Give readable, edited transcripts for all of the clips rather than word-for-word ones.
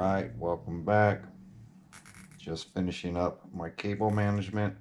Alright, welcome back. Just finishing up my cable management.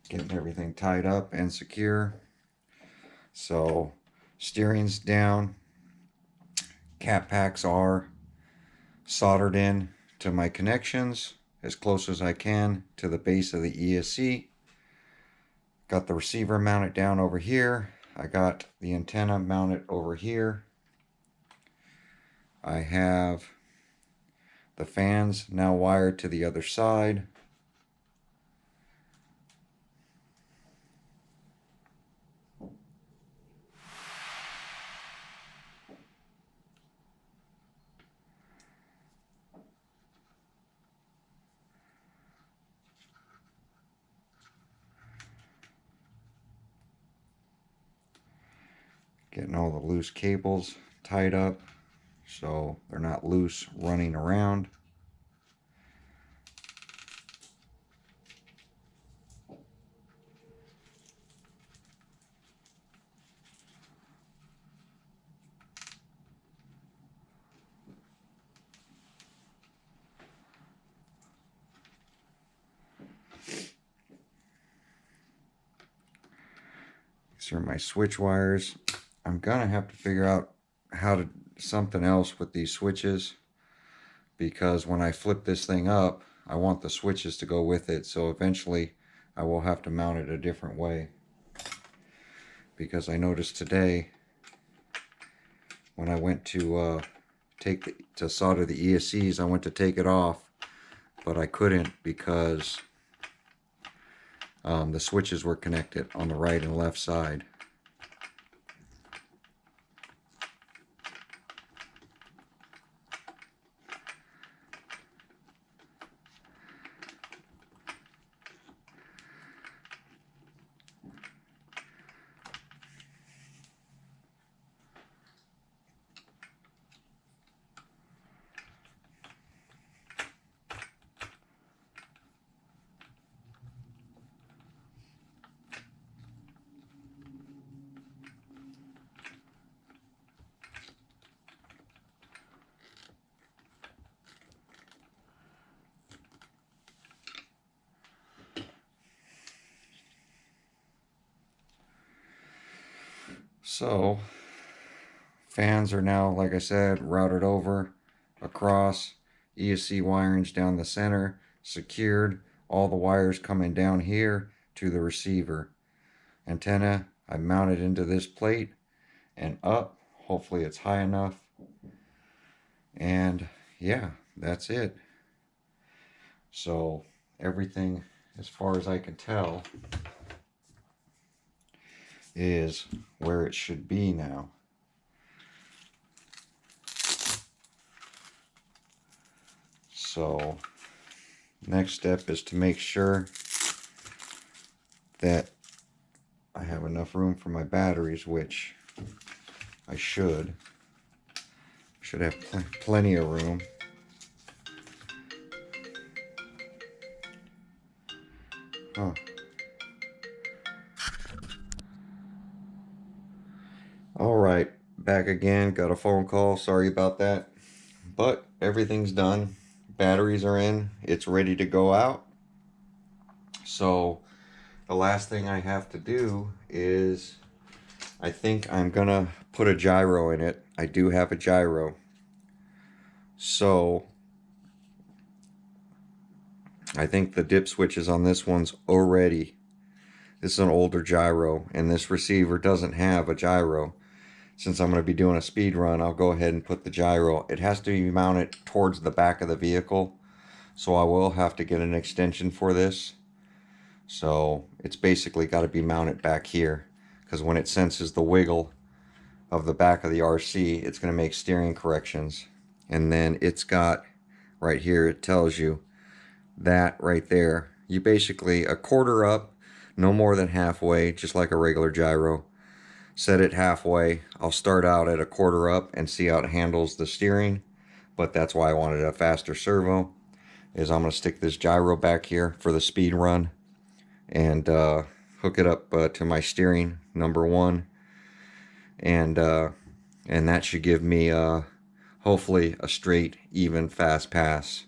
Getting everything tied up and secure. So steering's down, cap packs are soldered in to my connections as close as I can to the base of the ESC. Got the receiver mounted down over here. I got the antenna mounted over here. I have the fans now wired to the other side. Getting all the loose cables tied up so they're not loose running around. These are my switch wires. I'm gonna have to figure out how to something else with these switches, because when I flip this thing up, I want the switches to go with it. So eventually I will have to mount it a different way, because I noticed today when I went to solder the ESCs, I went to take it off, but I couldn't because the switches were connected on the right and left side. So fans are now, like I said, routed over, across, ESC wirings down the center, secured, all the wires coming down here to the receiver. Antenna, I mounted into this plate and up. Hopefully it's high enough. And yeah, that's it. So everything, as far as I can tell, is where it should be now. So next step is to make sure that I have enough room for my batteries, which I should have plenty of room. Huh. All right, back again. Got a phone call. Sorry about that. But everything's done. Batteries are in. It's ready to go out. So the last thing I have to do is, I think I'm gonna put a gyro in it. I do have a gyro. So I think the dip switches on this one's already. This is an older gyro, and this receiver doesn't have a gyro. Since I'm going to be doing a speed run, I'll go ahead and put the gyro. It has to be mounted towards the back of the vehicle, so I will have to get an extension for this. So it's basically got to be mounted back here, because when it senses the wiggle, of the back of the RC. It's going to make steering corrections. And then it's got right here, it tells you that right there. You basically a quarter up, no more than halfway, just like a regular gyro. Set it halfway. I'll start out at a quarter up and see how it handles the steering. But that's why I wanted a faster servo. Is I'm going to stick this gyro back here for the speed run and hook it up to my steering number one, and that should give me hopefully a straight, even, fast pass.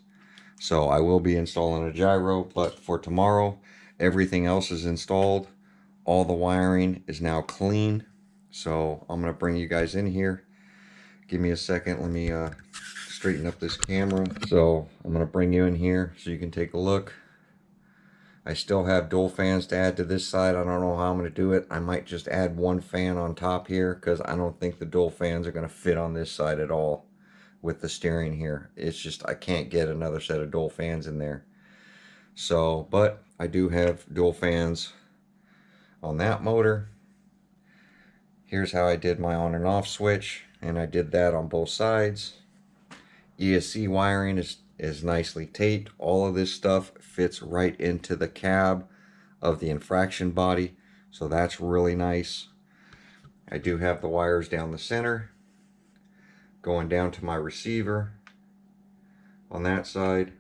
So I will be installing a gyro, but for tomorrow, everything else is installed. All the wiring is now clean. So I'm going to bring you guys in here. Give me a second. Let me straighten up this camera. So I'm going to bring you in here so you can take a look. I still have dual fans to add to this side. I don't know how I'm going to do it. I might just add one fan on top here because I don't think the dual fans are going to fit on this side at all with the steering here. It's just I can't get another set of dual fans in there. So, but I do have dual fans on that motor. Here's how I did my on and off switch, and I did that on both sides. ESC wiring is nicely taped. All of this stuff fits right into the cab of the infraction body, so that's really nice. I do have the wires down the center going down to my receiver on that side.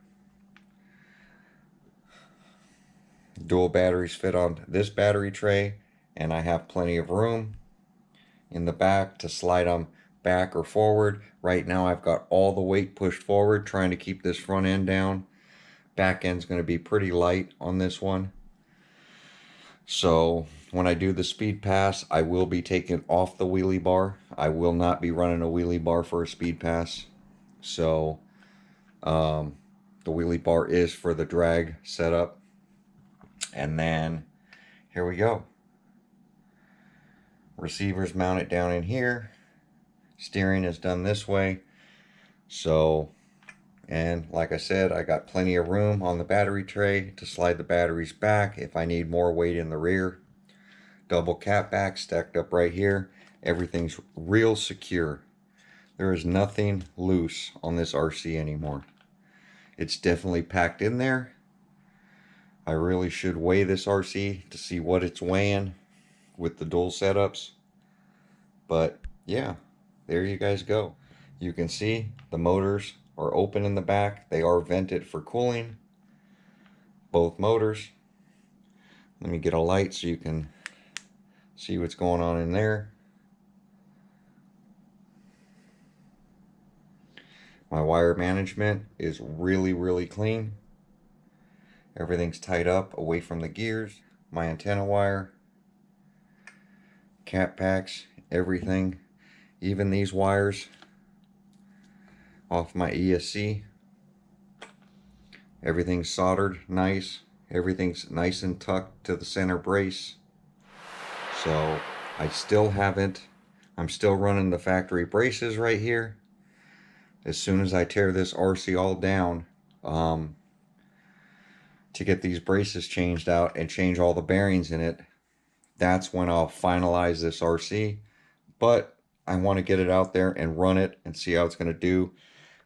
Dual batteries fit on this battery tray, and I have plenty of room in the back to slide them back or forward. Right now I've got all the weight pushed forward, trying to keep this front end down. Back end's going to be pretty light on this one. So when I do the speed pass, I will be taking off the wheelie bar. I will not be running a wheelie bar for a speed pass. So the wheelie bar is for the drag setup. And then here we go. Receivers mounted down in here. Steering is done this way. So, and like I said, I got plenty of room on the battery tray to slide the batteries back if I need more weight in the rear. Double cap back stacked up right here. Everything's real secure. There is nothing loose on this RC anymore. It's definitely packed in there. I really should weigh this RC to see what it's weighing with the dual setups. But yeah, there you guys go. You can see the motors are open in the back. They are vented for cooling. Both motors. Let me get a light so you can see what's going on in there. My wire management is really, really clean. Everything's tied up away from the gears. My antenna wire, cap packs, everything. Even these wires off my ESC. Everything's soldered nice. Everything's nice and tucked to the center brace. So I still haven't, I'm still running the factory braces right here. As soon as I tear this RC all down, to get these braces changed out and change all the bearings in it, that's when I'll finalize this RC. But I want to get it out there and run it and see how it's going to do.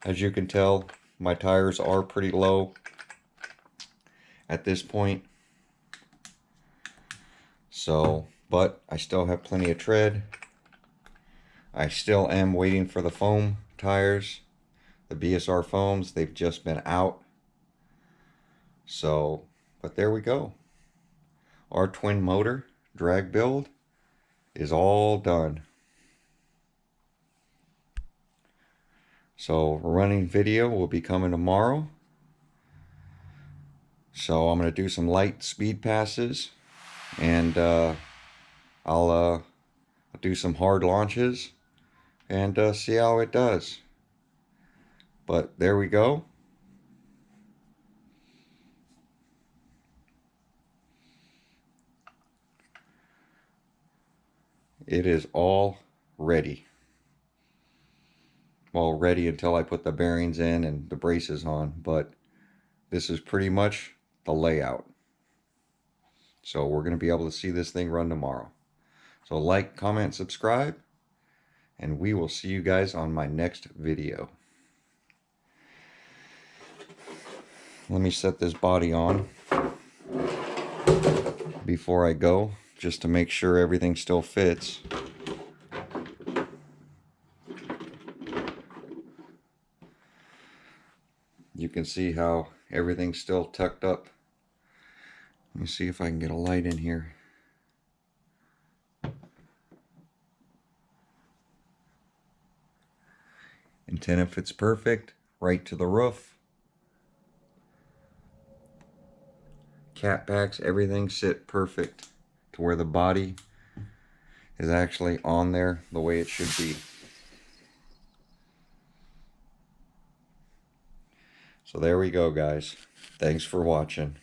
As you can tell, my tires are pretty low at this point. So, but I still have plenty of tread. I still am waiting for the foam tires. The BSR foams, they've just been out. So, but there we go. Our twin motor drag build is all done. So running video will be coming tomorrow. So I'm going to do some light speed passes, and I'll do some hard launches and see how it does. But there we go. It is all ready. Well, ready until I put the bearings in and the braces on, but this is pretty much the layout. So we're going to be able to see this thing run tomorrow. So like, comment, subscribe, and we will see you guys on my next video. Let me set this body on before I go, just to make sure everything still fits. You can see how everything's still tucked up. Let me see if I can get a light in here. Antenna fits perfect, right to the roof. Cat packs, everything sit perfect to where the body is actually on there the way it should be. So there we go, guys. Thanks for watching.